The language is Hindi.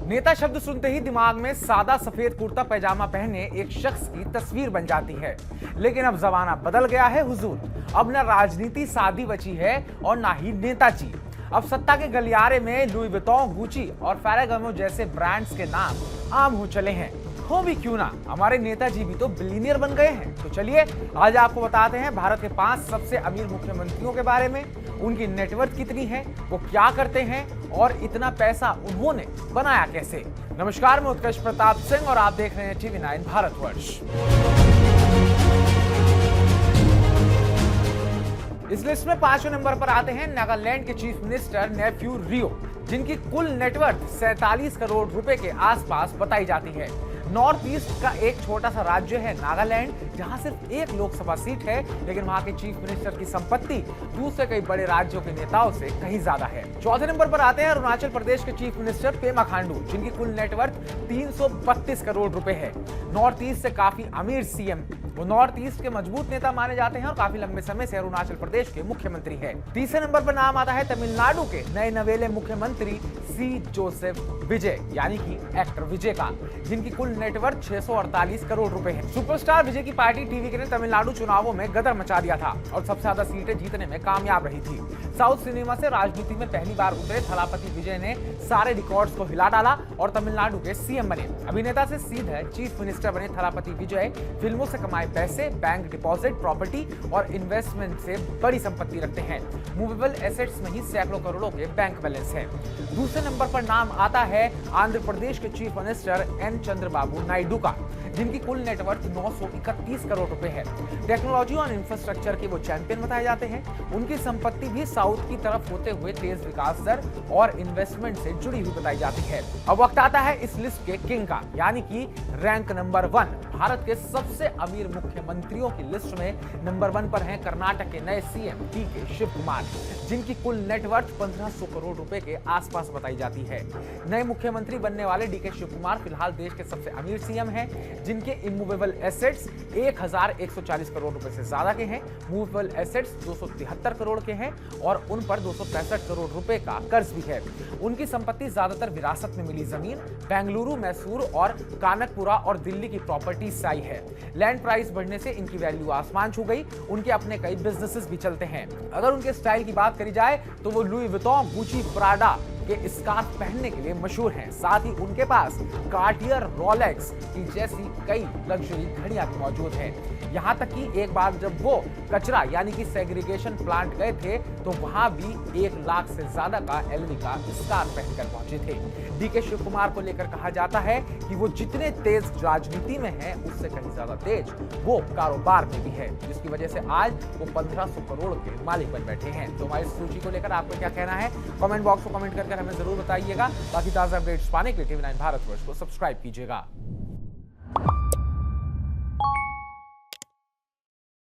नेता शब्द सुनते ही दिमाग में सादा सफेद कुर्ता पैजामा पहने एक शख्स की तस्वीर बन जाती है। लेकिन अब जमाना बदल गया है हुजूर। अब न राजनीति सादी बची है और ना ही नेताजी। अब सत्ता के गलियारे में लुई विटॉन, गुची और फेरागामो जैसे ब्रांड्स के नाम आम हो चले हैं। हो भी क्यों ना, हमारे नेताजी भी तो बिलियनियर बन गए हैं। तो चलिए आज आपको बताते हैं भारत के 5 सबसे अमीर मुख्यमंत्रियों के बारे में, उनकी नेटवर्थ कितनी है, वो क्या करते हैं और इतना पैसा उन्होंने बनाया कैसे। नमस्कार, मैं उत्कर्ष प्रताप सिंह और आप देख रहे हैं TV9 भारतवर्ष। इस लिस्ट में 5वें नंबर पर आते हैं नागालैंड के चीफ मिनिस्टर नेफ्यू रियो, जिनकी कुल नेटवर्थ 47 करोड़ रुपए के आसपास बताई जाती है। नॉर्थ ईस्ट का एक छोटा सा राज्य है नागालैंड, जहां सिर्फ 1 लोकसभा सीट है, लेकिन वहां के चीफ मिनिस्टर की संपत्ति दूसरे कई बड़े राज्यों के नेताओं से कहीं ज्यादा है। 4थे नंबर पर आते हैं अरुणाचल प्रदेश के चीफ मिनिस्टर पेमा खांडू, जिनकी कुल नेटवर्थ 332 करोड़ रुपए है। नॉर्थ ईस्ट से काफी अमीर सीएम, वो नॉर्थ ईस्ट के मजबूत नेता माने जाते हैं और काफी लंबे समय से अरुणाचल प्रदेश के मुख्यमंत्री है। 3रे नंबर पर नाम आता है तमिलनाडु के नए नवेले मुख्यमंत्री सी जोसेफ विजय, यानी कि एक्टर विजय का, जिनकी कुल नेटवर्थ 648 करोड़ रुपए है। सुपरस्टार विजय की पार्टी टीवी ने तमिलनाडु चुनावों में गदर मचा दिया था और सबसे ज्यादा सीटें जीतने में कामयाब रही थी। साउथ सिनेमा से राजनीति में पहली बार उतरे थलापति विजय ने सारे रिकॉर्ड्स को हिला डाला और तमिलनाडु के सीएम बने। अभिनेता से सीधे चीफ मिनिस्टर बने थलापति विजय फिल्मों से कमाए पैसे, बैंक डिपॉजिट, प्रॉपर्टी और इन्वेस्टमेंट से बड़ी संपत्ति रखते हैं। मूवेबल एसेट्स में ही सैकड़ों करोड़ों के बैंक बैलेंस है। दूसरे नंबर पर नाम आता है आंध्र प्रदेश के chief minister N Chandrababu Naidu का, जिनकी कुल नेटवर्थ 931 करोड़ रुपए है। टेक्नोलॉजी और इंफ्रास्ट्रक्चर के वो चैंपियन बताए जाते हैं। उनकी संपत्ति भी साउथ की तरफ होते हुए तेज विकास दर और इन्वेस्टमेंट से जुड़ी हुई बताई जाती है। अब वक्त आता है इस लिस्ट के किंग का, यानी कि रैंक नंबर 1। भारत के सबसे अमीर मुख्यमंत्रियों की लिस्ट में नंबर 1 पर हैं कर्नाटक के नए सीएम डीके शिव कुमार, जिनकी कुल नेटवर्थ 1500 करोड़ रुपए के आसपास बताई जाती है। नए मुख्यमंत्री बनने वाले डीके शिव कुमार फिलहाल देश के सबसे अमीर सीएम हैं, जिनके इमूवेबल एसेट्स 1140 करोड़ रुपए से ज्यादा के हैं। मूवेबल एसेट्स 273 करोड़ के हैं और उन पर 265 करोड़ रुपए का कर्ज भी है। उनकी संपत्ति ज्यादातर विरासत में मिली जमीन, बेंगलुरु, मैसूर और कानकपुरा और दिल्ली की प्रॉपर्टी से आई है। लैंड प्राइस बढ़ने से इनकी वैल्यू आसमान छू गई। उनके अपने कई बिजनेसेस भी चलते हैं। अगर उनके स्टाइल की बात करी जाए तो वो लुई विटॉन, गुची, प्राडा के स्कार्फ पहनने के लिए मशहूर हैं। साथ ही उनके पास कार्टियर, रोलेक्स की जैसी कई लग्जरी घड़ियां भी मौजूद हैं। यहाँ तक कि एक बार जब वो कचरा यानी कि सेग्रीगेशन प्लांट गए थे तो वहां भी 1 लाख से ज्यादा का एलवी का स्कार्फ पहनकर पहुंचे थे। डीके शिव कुमार को लेकर कहा जाता है कि वो जितने तेज राजनीति में है उससे कहीं ज्यादा तेज वो कारोबार में भी है, जिसकी वजह से आज वो 1500 करोड़ के मालिक बन बैठे हैं। तो हमारी सूची को लेकर आपको क्या कहना है, कमेंट बॉक्स को कमेंट करके हमें जरूर बताइएगा। बाकी ताजा अपडेट्स पाने के लिए TV9 भारतवर्ष को सब्सक्राइब कीजिएगा।